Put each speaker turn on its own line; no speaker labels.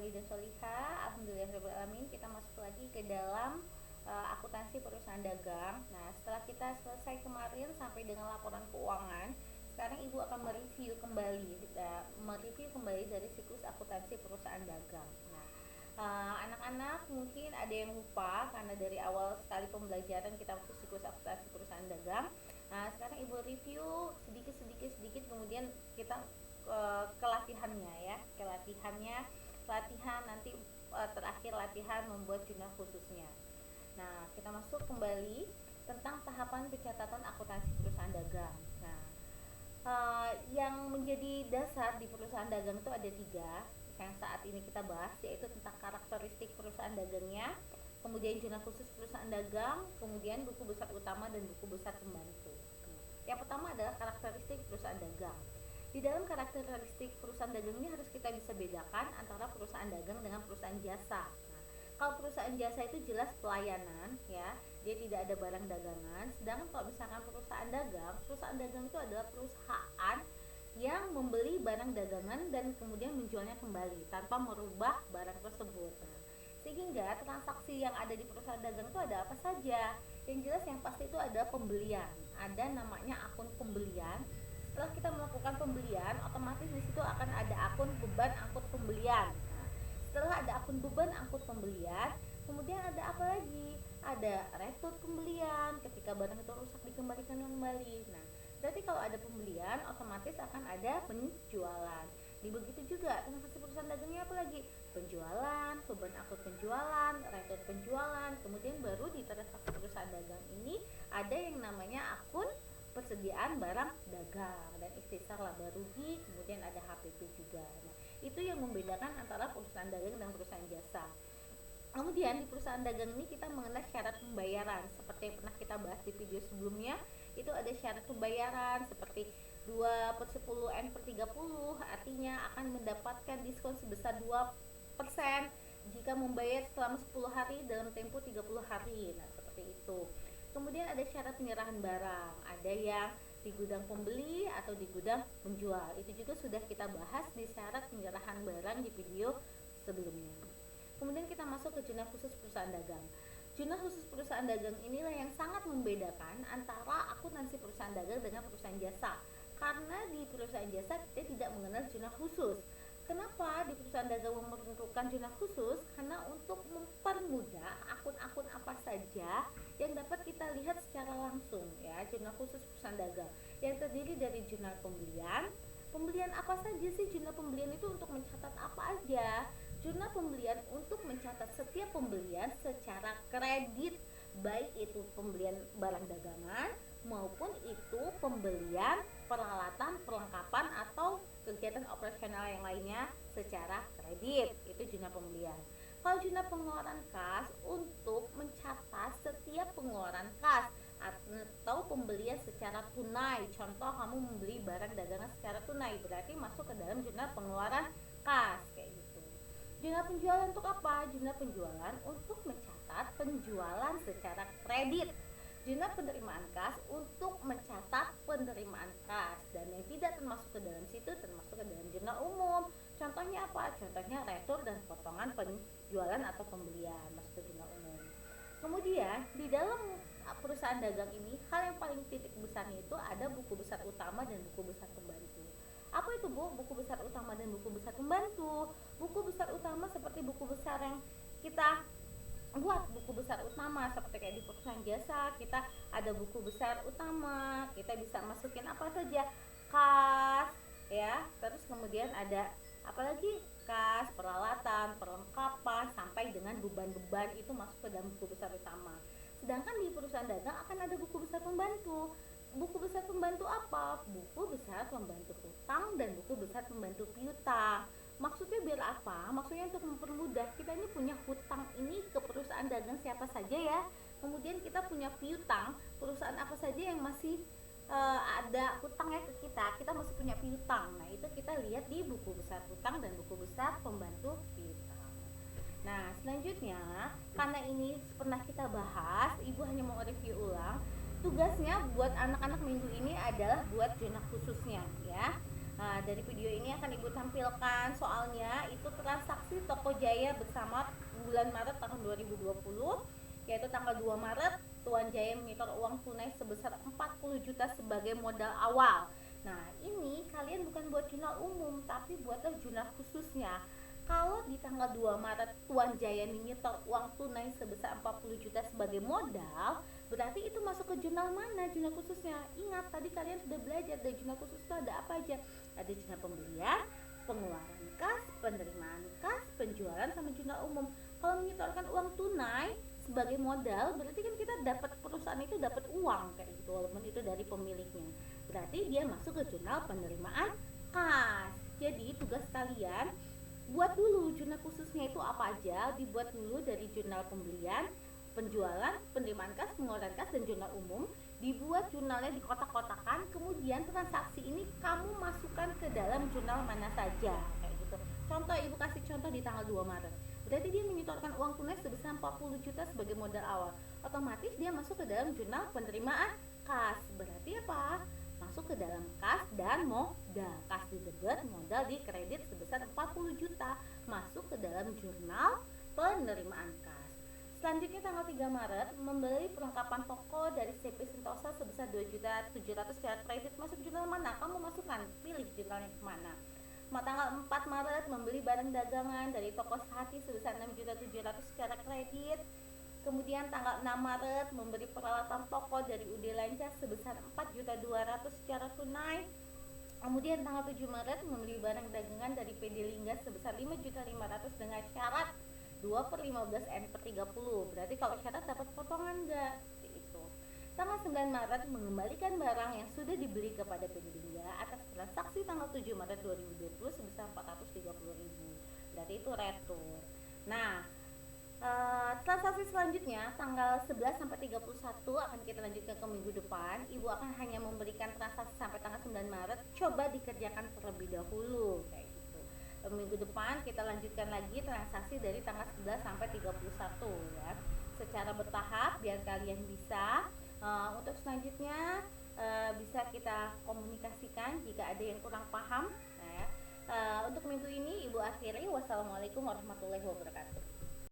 Solidah Solihah, alhamdulillahirobbilalamin, kita masuk lagi ke dalam akuntansi perusahaan dagang. Nah, setelah kita selesai kemarin sampai dengan laporan keuangan, sekarang Ibu akan mereview kembali dari siklus akuntansi perusahaan dagang. Nah, anak-anak mungkin ada yang lupa karena dari awal sekali pembelajaran kita waktu siklus akuntansi perusahaan dagang. Nah, sekarang Ibu review sedikit, kemudian kita ke latihannya ya, latihan nanti terakhir latihan membuat jurnal khususnya. Nah, kita masuk kembali tentang tahapan pencatatan akuntansi perusahaan dagang. Nah, yang menjadi dasar di perusahaan dagang itu ada 3 yang saat ini kita bahas, yaitu tentang karakteristik perusahaan dagangnya, kemudian jurnal khusus perusahaan dagang, kemudian buku besar utama dan buku besar pembantu. Yang pertama adalah karakteristik perusahaan dagang. Di dalam karakteristik perusahaan dagang ini harus kita bisa bedakan antara perusahaan dagang dengan perusahaan jasa. Nah, kalau perusahaan jasa itu jelas pelayanan ya, dia tidak ada barang dagangan. Sedangkan kalau misalkan perusahaan dagang itu adalah perusahaan yang membeli barang dagangan dan kemudian menjualnya kembali tanpa merubah barang tersebut. Nah, sehingga transaksi yang ada di perusahaan dagang itu ada apa saja? Yang jelas yang pasti itu ada pembelian, ada namanya akun pembelian. Setelah kita melakukan pembelian, otomatis di situ akan ada akun beban angkut pembelian. Nah, setelah ada akun beban angkut pembelian, kemudian ada apa lagi? Ada retur pembelian, ketika barang itu rusak dikembalikan kembali. Nah, berarti kalau ada pembelian, otomatis akan ada penjualan. Begitu juga transaksi perusahaan dagangnya apa lagi? Penjualan, beban angkut penjualan, retur penjualan. Kemudian baru di transaksi perusahaan dagang ini ada yang namanya akun persediaan barang dagang dan ikhtisar laba rugi, kemudian ada HPP juga. Nah, itu yang membedakan antara perusahaan dagang dan perusahaan jasa. Kemudian di perusahaan dagang ini kita mengenal syarat pembayaran seperti yang pernah kita bahas di video sebelumnya. Itu ada syarat pembayaran seperti 2/10 N/30, artinya akan mendapatkan diskon sebesar 2% jika membayar selama 10 hari dalam tempo 30 hari. Nah, seperti itu. Kemudian ada syarat penyerahan barang, ada yang di gudang pembeli atau di gudang penjual. Itu juga sudah kita bahas di syarat penyerahan barang di video sebelumnya. Kemudian kita masuk ke jurnal khusus perusahaan dagang. Jurnal khusus perusahaan dagang inilah yang sangat membedakan antara akuntansi perusahaan dagang dengan perusahaan jasa. Karena di perusahaan jasa kita tidak mengenal jurnal khusus. Kenapa di perusahaan dagang memerlukan jurnal khusus? Karena untuk mempermudah akun-akun apa saja yang dapat kita lihat secara langsung ya, jurnal khusus perusahaan dagang yang terdiri dari jurnal pembelian. Pembelian apa saja sih jurnal pembelian itu? Untuk mencatat apa aja? Jurnal pembelian untuk mencatat setiap pembelian secara kredit, baik itu pembelian barang dagangan maupun itu pembelian peralatan, perlengkapan atau kegiatan operasional yang lainnya secara kredit. Itu jurnal pembelian. Kalau jurnal pengeluaran kas untuk mencatat setiap pengeluaran kas atau pembelian secara tunai. Contoh, kamu membeli barang dagangan secara tunai, berarti masuk ke dalam jurnal pengeluaran kas kayak gitu. Jurnal penjualan untuk apa? Jurnal penjualan untuk mencatat penjualan secara kredit. Jurnal penerimaan kas untuk mencatat penerimaan kas, dan yang tidak termasuk ke dalam situ termasuk ke dalam jurnal umum. Contohnya apa? Contohnya retur dan potongan penjualan atau pembelian masuk ke jurnal umum. Kemudian di dalam perusahaan dagang ini hal yang paling titik besarnya itu ada buku besar utama dan buku besar pembantu. Apa itu Bu? Buku besar utama dan buku besar pembantu. Buku besar utama seperti buku besar yang kita buat, buku besar utama seperti kayak di perusahaan jasa kita ada buku besar utama, kita bisa masukin apa saja, kas ya, terus kemudian ada apalagi kas, peralatan, perlengkapan sampai dengan beban-beban itu masuk ke dalam buku besar utama. Sedangkan di perusahaan dagang akan ada buku besar pembantu. Buku besar pembantu apa? Buku besar pembantu hutang dan buku besar pembantu piutang. Maksudnya biar apa? Maksudnya untuk mempermudah kita ini punya hutang ini ke perusahaan dagang siapa saja ya. Kemudian kita punya piutang, perusahaan apa saja yang masih ada hutangnya ke kita masih punya piutang. Nah, itu kita lihat di buku besar hutang dan buku besar pembantu piutang. Nah, selanjutnya karena ini pernah kita bahas, Ibu hanya mau review ulang. Tugasnya buat anak-anak minggu ini adalah buat jurnal khususnya ya. Nah, dari video ini akan Ibu tampilkan soalnya itu transaksi Toko Jaya bersama bulan Maret tahun 2020, yaitu tanggal 2 Maret Tuan Jaya menyetor uang tunai sebesar 40 juta sebagai modal awal. Nah, ini kalian bukan buat jurnal umum, tapi buatlah jurnal khususnya. Kalau di tanggal 2 Maret Tuan Jaya menyetor uang tunai sebesar 40 juta sebagai modal, berarti itu masuk ke jurnal mana? Jurnal khususnya. Ingat, tadi kalian sudah belajar dari jurnal khusus itu ada apa aja? Ada jurnal pembelian, pengeluaran kas, penerimaan kas, penjualan, sama jurnal umum. Kalau menyetorkan uang tunai sebagai modal, berarti kan kita dapat, perusahaan itu dapat uang kayak gitu, walaupun itu dari pemiliknya. Berarti dia masuk ke jurnal penerimaan kas. Jadi tugas kalian buat dulu jurnal khususnya itu apa aja, dibuat dulu dari jurnal pembelian, penjualan, penerimaan kas, pengeluaran kas, dan jurnal umum. Dibuat jurnalnya di kotak-kotakan, kemudian transaksi ini kamu masukkan ke dalam jurnal mana saja kayak gitu. Contoh, Ibu kasih contoh di tanggal 2 Maret. Berarti dia menyetorkan uang tunai sebesar 40 juta sebagai modal awal. Otomatis dia masuk ke dalam jurnal penerimaan kas. Berarti apa? Masuk ke dalam kas dan modal. Kas di debit, modal di kredit sebesar 40 juta, masuk ke dalam jurnal penerimaan kas. Selanjutnya tanggal 3 Maret membeli perlengkapan toko dari CP Sentosa sebesar 2.700.000 secara kredit, masuk jurnal mana? Kamu masukkan, pilih jurnalnya kemana. Tanggal 4 Maret membeli barang dagangan dari toko Sehati sebesar 6.700.000 secara kredit. Kemudian tanggal 6 Maret memberi peralatan toko dari UD Lancas sebesar 4.200.000 secara tunai. Kemudian tanggal 7 Maret membeli barang dagangan dari PD Lingga sebesar 5.500.000 dengan syarat 2/15 N/30. Berarti kalau syarat dapat potongan enggak? Itu. Tanggal 9 Maret mengembalikan barang yang sudah dibeli kepada PD Lingga atas transaksi tanggal 7 Maret 2020 sebesar 430.000. Berarti itu retur. Nah, transaksi selanjutnya tanggal 11 sampai 31 akan kita lanjutkan ke minggu depan. Ibu akan hanya memberikan transaksi sampai tanggal 9 Maret. Coba dikerjakan terlebih dahulu kayak gitu. Minggu depan kita lanjutkan lagi transaksi dari tanggal 11 sampai 31 ya. Secara bertahap biar kalian bisa. Untuk selanjutnya bisa kita komunikasikan jika ada yang kurang paham. Nah, untuk minggu ini Ibu akhiri. Wassalamualaikum warahmatullahi wabarakatuh.